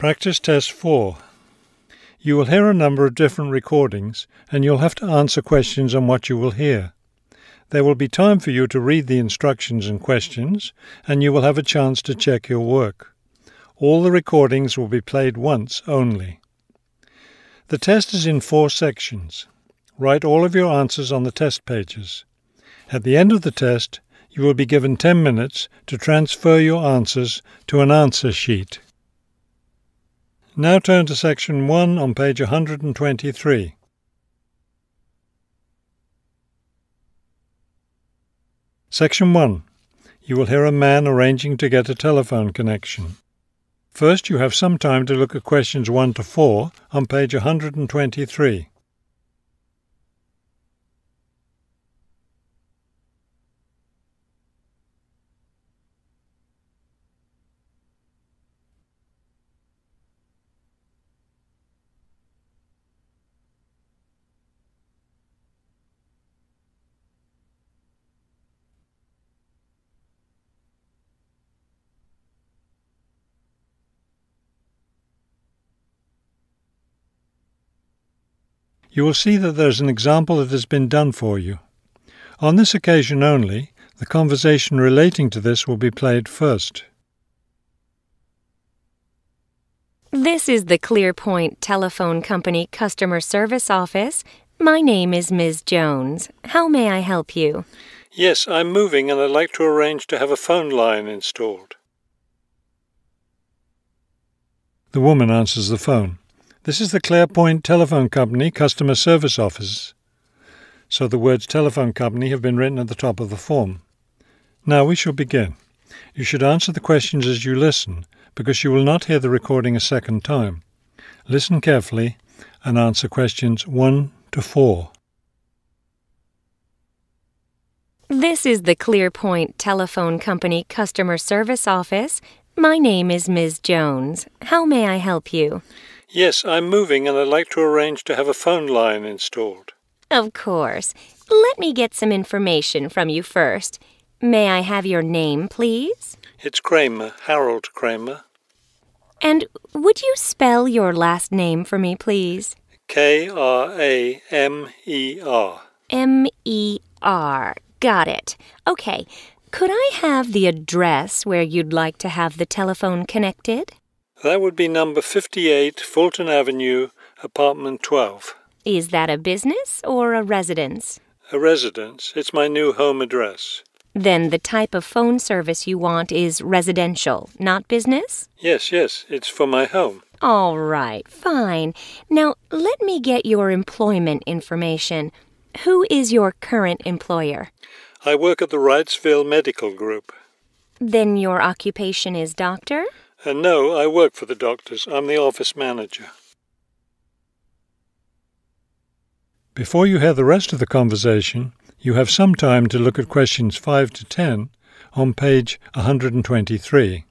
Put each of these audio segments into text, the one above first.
Practice Test 4. You will hear a number of different recordings and you'll have to answer questions on what you will hear. There will be time for you to read the instructions and questions, and you will have a chance to check your work. All the recordings will be played once only. The test is in 4 sections. Write all of your answers on the test pages. At the end of the test, you will be given 10 minutes to transfer your answers to an answer sheet. Now turn to Section 1 on page 123. Section 1. You will hear a man arranging to get a telephone connection. First, you have some time to look at questions 1 to 4 on page 123. You will see that there is an example that has been done for you. On this occasion only, the conversation relating to this will be played first. This is the ClearPoint Telephone Company Customer Service Office. My name is Ms. Jones. How may I help you? Yes, I'm moving and I'd like to arrange to have a phone line installed. The woman answers the phone. This is the ClearPoint Telephone Company Customer Service Office. So the words telephone company have been written at the top of the form. Now we shall begin. You should answer the questions as you listen, because you will not hear the recording a second time. Listen carefully and answer questions 1 to 4. This is the ClearPoint Telephone Company Customer Service Office. My name is Ms. Jones. How may I help you? Yes, I'm moving and I'd like to arrange to have a phone line installed. Of course. Let me get some information from you first. May I have your name, please? It's Kramer, Harold Kramer. And would you spell your last name for me, please? Kramer. M-E-R. Got it. Okay. Could I have the address where you'd like to have the telephone connected? That would be number 58, Fulton Avenue, apartment 12. Is that a business or a residence? A residence. It's my new home address. Then the type of phone service you want is residential, not business? Yes, it's for my home. All right, fine. Now, let me get your employment information. Who is your current employer? I work at the Wrightsville Medical Group. Then your occupation is doctor? No, I work for the doctors. I'm the office manager. Before you hear the rest of the conversation, you have some time to look at questions 5 to 10 on page 123.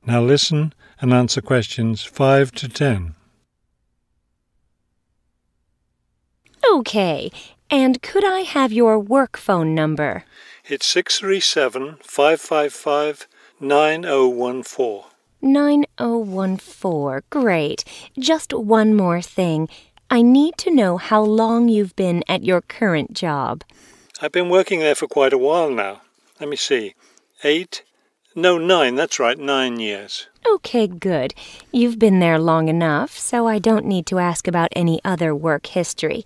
Now listen and answer questions 5 to 10. Okay. And could I have your work phone number? It's 637-555-9014. 9014. Great. Just one more thing. I need to know how long you've been at your current job. I've been working there for quite a while now. Let me see. 9, that's right, 9 years. Okay, good. You've been there long enough, so I don't need to ask about any other work history.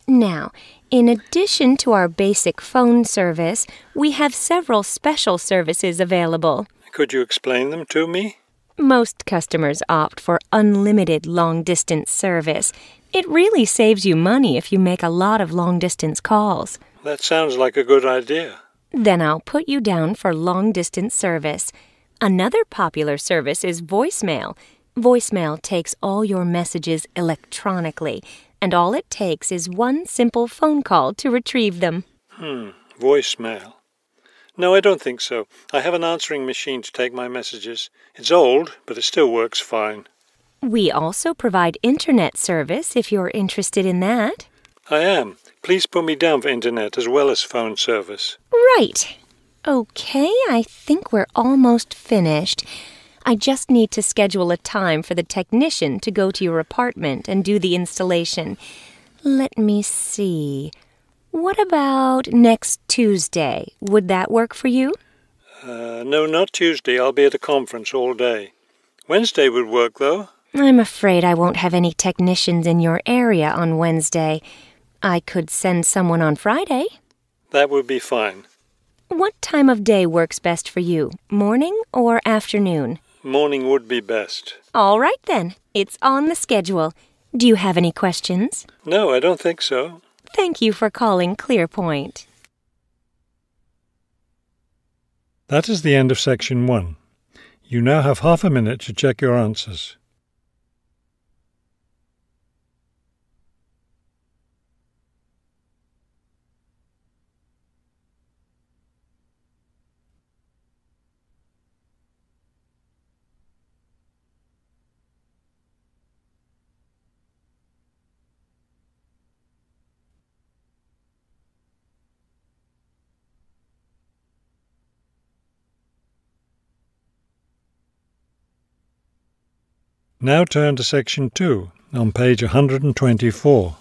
Now, in addition to our basic phone service, we have several special services available. Could you explain them to me? Most customers opt for unlimited long-distance service. It really saves you money if you make a lot of long-distance calls. That sounds like a good idea. Then I'll put you down for long-distance service. Another popular service is voicemail. Voicemail takes all your messages electronically, and all it takes is one simple phone call to retrieve them. Voicemail. No, I don't think so. I have an answering machine to take my messages. It's old, but it still works fine. We also provide internet service if you're interested in that. I am. Please put me down for internet as well as phone service. Right. Okay, I think we're almost finished. I just need to schedule a time for the technician to go to your apartment and do the installation. Let me see. What about next Tuesday? Would that work for you? No, not Tuesday. I'll be at a conference all day. Wednesday would work, though. I'm afraid I won't have any technicians in your area on Wednesday. I could send someone on Friday. That would be fine. What time of day works best for you, morning or afternoon? Morning would be best. All right then, it's on the schedule. Do you have any questions? No, I don't think so. Thank you for calling Clearpoint. That is the end of section 1. You now have half a minute to check your answers. Now turn to section 2 on page 124.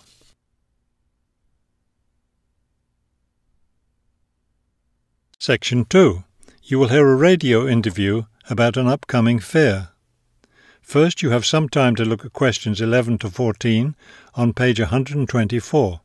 Section 2. You will hear a radio interview about an upcoming fair. First, you have some time to look at questions 11 to 14 on page 124.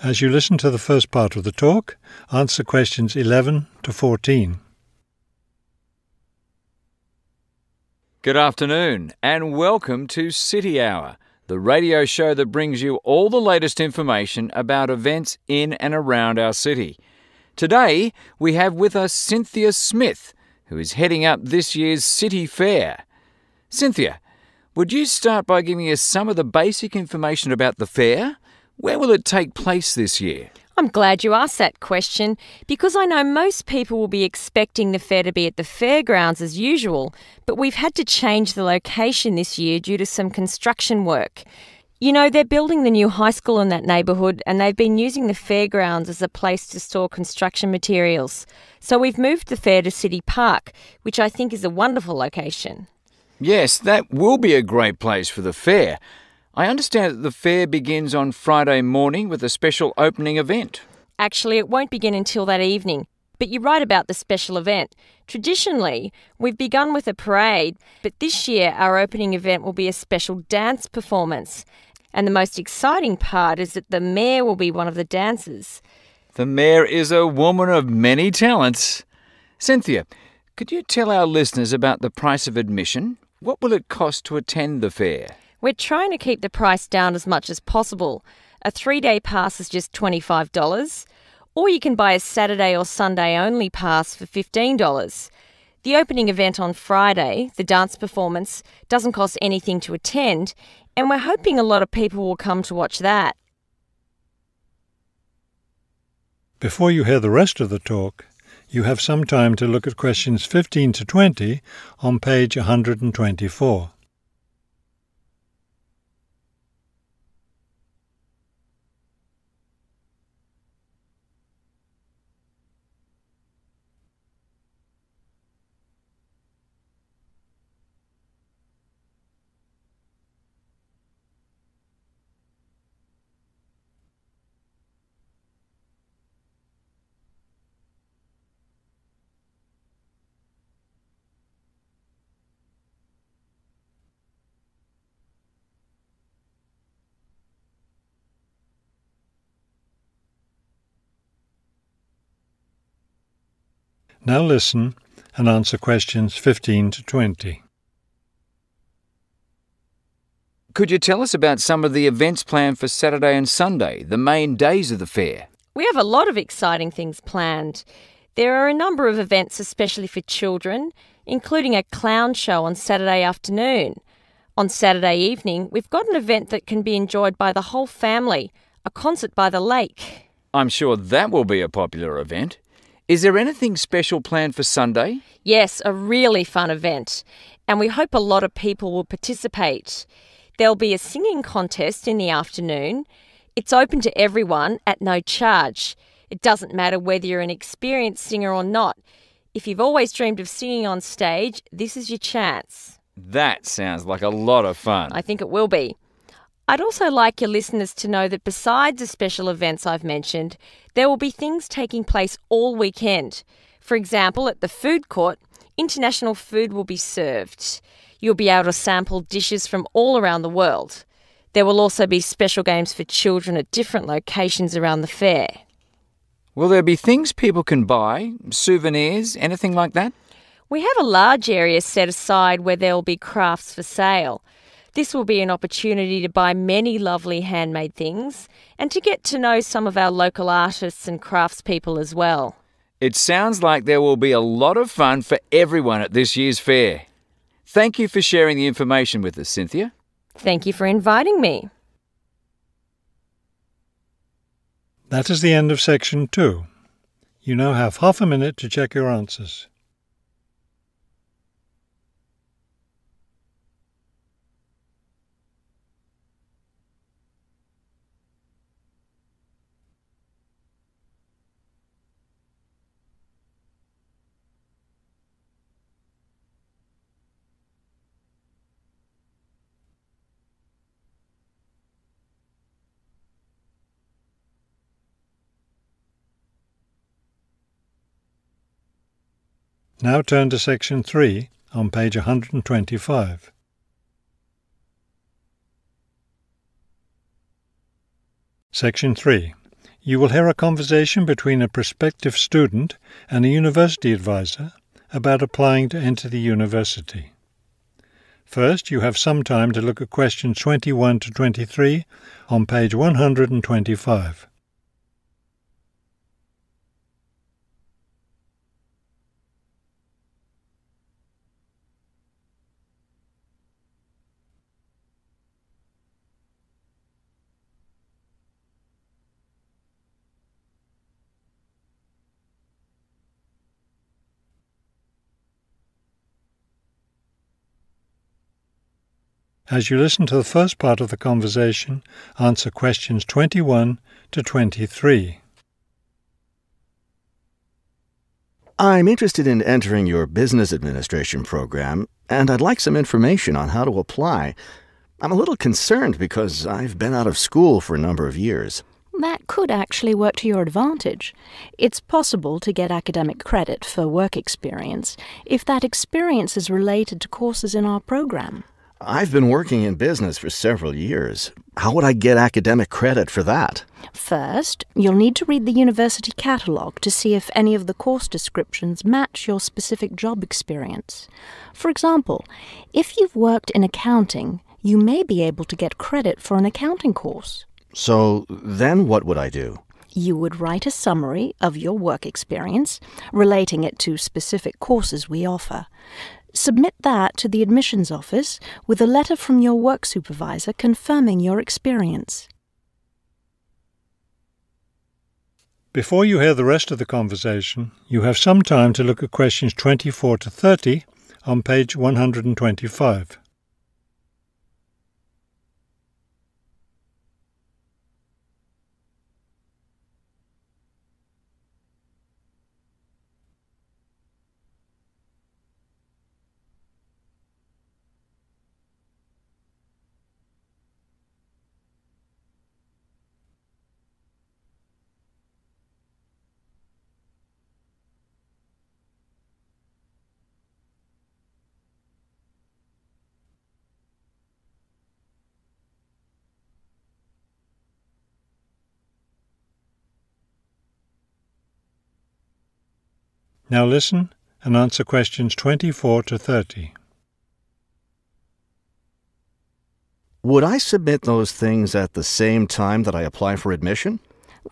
As you listen to the first part of the talk, answer questions 11 to 14. Good afternoon and welcome to City Hour, the radio show that brings you all the latest information about events in and around our city. Today we have with us Cynthia Smith, who is heading up this year's City Fair. Cynthia, would you start by giving us some of the basic information about the fair? Where will it take place this year? I'm glad you asked that question because I know most people will be expecting the fair to be at the fairgrounds as usual, but we've had to change the location this year due to some construction work. You know, they're building the new high school in that neighbourhood and they've been using the fairgrounds as a place to store construction materials. So we've moved the fair to City Park, which I think is a wonderful location. Yes, that will be a great place for the fair. I understand that the fair begins on Friday morning with a special opening event. Actually, it won't begin until that evening, but you're right about the special event. Traditionally, we've begun with a parade, but this year our opening event will be a special dance performance. And the most exciting part is that the mayor will be one of the dancers. The mayor is a woman of many talents. Cynthia, could you tell our listeners about the price of admission? What will it cost to attend the fair? We're trying to keep the price down as much as possible. A 3-day pass is just $25, or you can buy a Saturday or Sunday only pass for $15. The opening event on Friday, the dance performance, doesn't cost anything to attend, and we're hoping a lot of people will come to watch that. Before you hear the rest of the talk, you have some time to look at questions 15 to 20 on page 124. Now listen and answer questions 15 to 20. Could you tell us about some of the events planned for Saturday and Sunday, the main days of the fair? We have a lot of exciting things planned. There are a number of events especially for children, including a clown show on Saturday afternoon. On Saturday evening, we've got an event that can be enjoyed by the whole family, a concert by the lake. I'm sure that will be a popular event. Is there anything special planned for Sunday? Yes, a really fun event, and we hope a lot of people will participate. There'll be a singing contest in the afternoon. It's open to everyone at no charge. It doesn't matter whether you're an experienced singer or not. If you've always dreamed of singing on stage, this is your chance. That sounds like a lot of fun. I think it will be. I'd also like your listeners to know that besides the special events I've mentioned, there will be things taking place all weekend. For example, at the food court, international food will be served. You'll be able to sample dishes from all around the world. There will also be special games for children at different locations around the fair. Will there be things people can buy, souvenirs, anything like that? We have a large area set aside where there will be crafts for sale. This will be an opportunity to buy many lovely handmade things and to get to know some of our local artists and craftspeople as well. It sounds like there will be a lot of fun for everyone at this year's fair. Thank you for sharing the information with us, Cynthia. Thank you for inviting me. That is the end of section 2. You now have half a minute to check your answers. Now turn to section 3 on page 125. Section 3. You will hear a conversation between a prospective student and a university advisor about applying to enter the university. First, you have some time to look at questions 21 to 23 on page 125. As you listen to the first part of the conversation, answer questions 21 to 23. I'm interested in entering your business administration program, and I'd like some information on how to apply. I'm a little concerned because I've been out of school for a number of years. That could actually work to your advantage. It's possible to get academic credit for work experience if that experience is related to courses in our program. I've been working in business for several years. How would I get academic credit for that? First, you'll need to read the university catalogue to see if any of the course descriptions match your specific job experience. For example, if you've worked in accounting, you may be able to get credit for an accounting course. So then what would I do? You would write a summary of your work experience, relating it to specific courses we offer. Submit that to the admissions office with a letter from your work supervisor confirming your experience. Before you hear the rest of the conversation, you have some time to look at questions 24 to 30 on page 125. Now listen and answer questions 24 to 30. Would I submit those things at the same time that I apply for admission?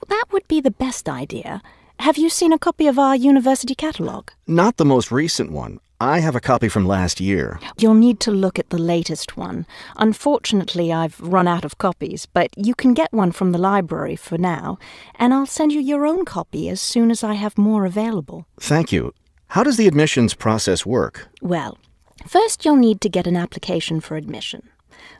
That would be the best idea. Have you seen a copy of our university catalogue? Not the most recent one. I have a copy from last year. You'll need to look at the latest one. Unfortunately, I've run out of copies, but you can get one from the library for now, and I'll send you your own copy as soon as I have more available. Thank you. How does the admissions process work? Well, first you'll need to get an application for admission.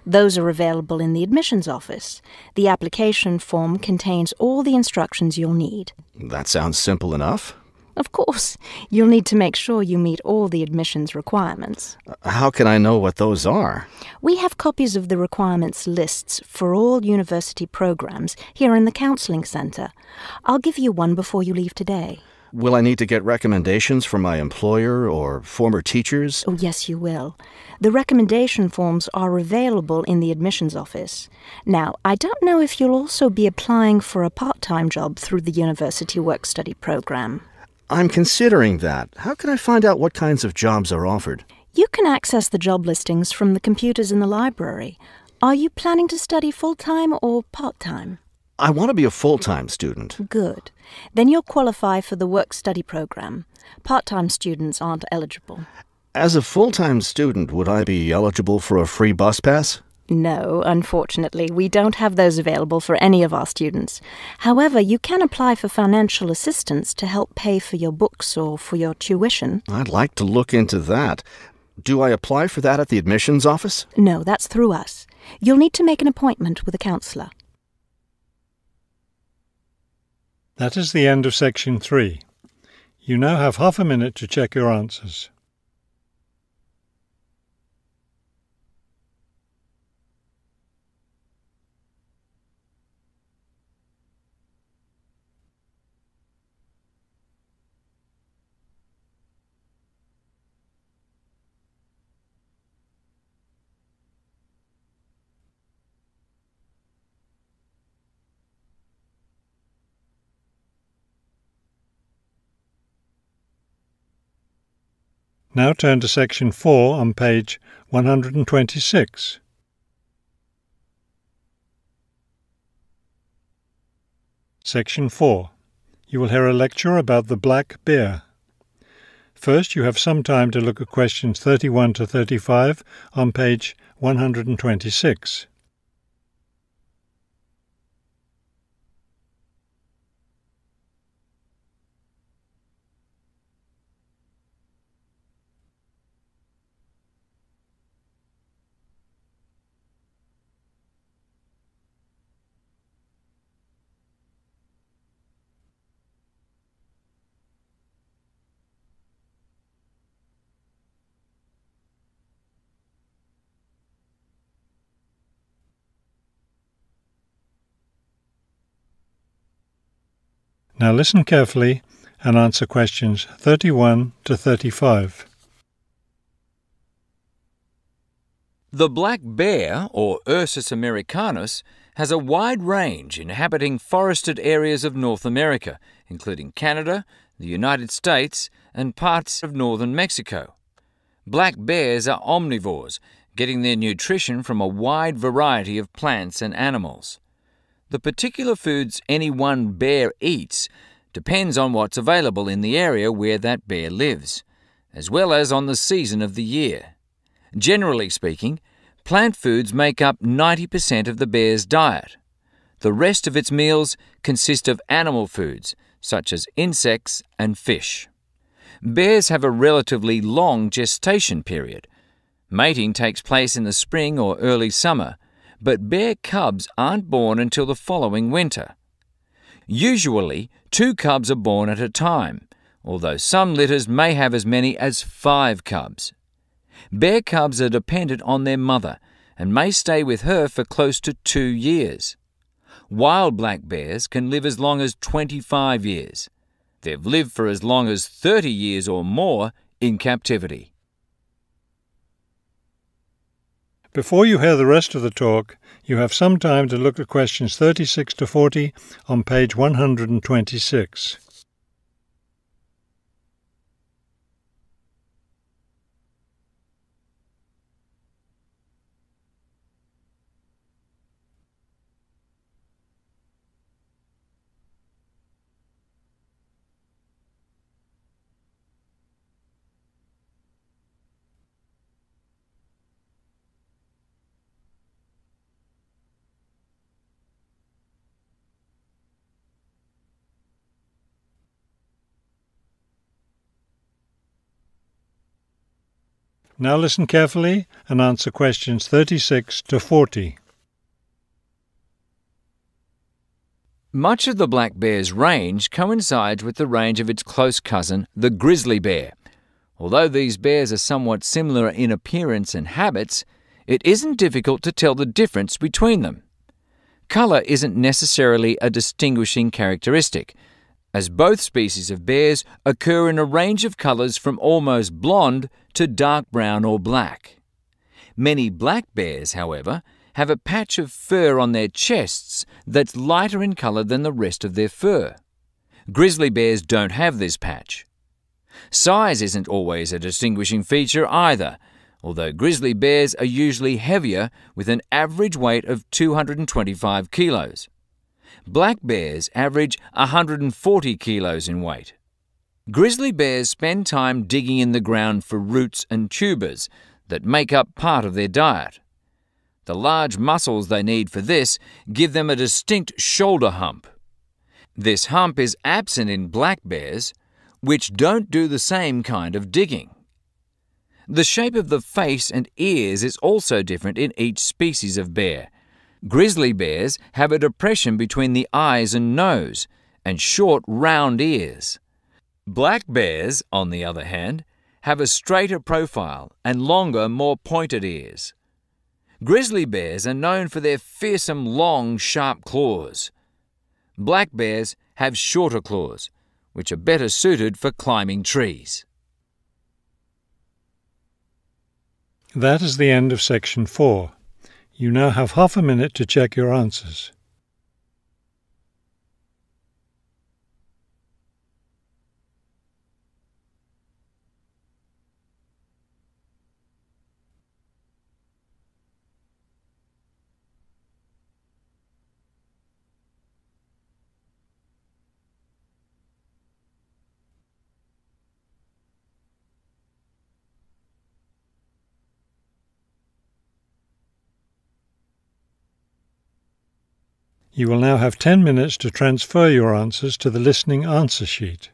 Those are available in the admissions office. The application form contains all the instructions you'll need. That sounds simple enough. Of course, you'll need to make sure you meet all the admissions requirements. How can I know what those are? We have copies of the requirements lists for all university programs here in the counseling centre. I'll give you one before you leave today. Will I need to get recommendations from my employer or former teachers? Oh, yes, you will. The recommendation forms are available in the admissions office. Now, I don't know if you'll also be applying for a part-time job through the university work-study program. I'm considering that. How can I find out what kinds of jobs are offered? You can access the job listings from the computers in the library. Are you planning to study full-time or part-time? I want to be a full-time student. Good. Then you'll qualify for the work-study program. Part-time students aren't eligible. As a full-time student, would I be eligible for a free bus pass? No, unfortunately, we don't have those available for any of our students. However, you can apply for financial assistance to help pay for your books or for your tuition. I'd like to look into that. Do I apply for that at the admissions office? No, that's through us. You'll need to make an appointment with a counsellor. That is the end of section 3. You now have half a minute to check your answers. Now turn to section 4 on page 126. Section 4. You will hear a lecture about the black bear. First, you have some time to look at questions 31 to 35 on page 126. Now listen carefully and answer questions 31 to 35. The black bear, or Ursus americanus, has a wide range inhabiting forested areas of North America, including Canada, the United States, and parts of northern Mexico. Black bears are omnivores, getting their nutrition from a wide variety of plants and animals. The particular foods any one bear eats depends on what's available in the area where that bear lives, as well as on the season of the year. Generally speaking, plant foods make up 90% of the bear's diet. The rest of its meals consist of animal foods, such as insects and fish. Bears have a relatively long gestation period. Mating takes place in the spring or early summer, but bear cubs aren't born until the following winter. Usually, 2 cubs are born at a time, although some litters may have as many as 5 cubs. Bear cubs are dependent on their mother and may stay with her for close to 2 years. Wild black bears can live as long as 25 years. They've lived for as long as 30 years or more in captivity. Before you hear the rest of the talk, you have some time to look at questions 36 to 40 on page 126. Now listen carefully and answer questions 36 to 40. Much of the black bear's range coincides with the range of its close cousin, the grizzly bear. Although these bears are somewhat similar in appearance and habits, it isn't difficult to tell the difference between them. Colour isn't necessarily a distinguishing characteristic, as both species of bears occur in a range of colours from almost blonde to dark brown or black. Many black bears, however, have a patch of fur on their chests that's lighter in colour than the rest of their fur. Grizzly bears don't have this patch. Size isn't always a distinguishing feature either, although grizzly bears are usually heavier with an average weight of 225 kilos. Black bears average 140 kilos in weight. Grizzly bears spend time digging in the ground for roots and tubers that make up part of their diet. The large muscles they need for this give them a distinct shoulder hump. This hump is absent in black bears, which don't do the same kind of digging. The shape of the face and ears is also different in each species of bear. Grizzly bears have a depression between the eyes and nose, and short, round ears. Black bears, on the other hand, have a straighter profile and longer, more pointed ears. Grizzly bears are known for their fearsome, long, sharp claws. Black bears have shorter claws, which are better suited for climbing trees. That is the end of section 4. You now have half a minute to check your answers. You will now have 10 minutes to transfer your answers to the listening answer sheet.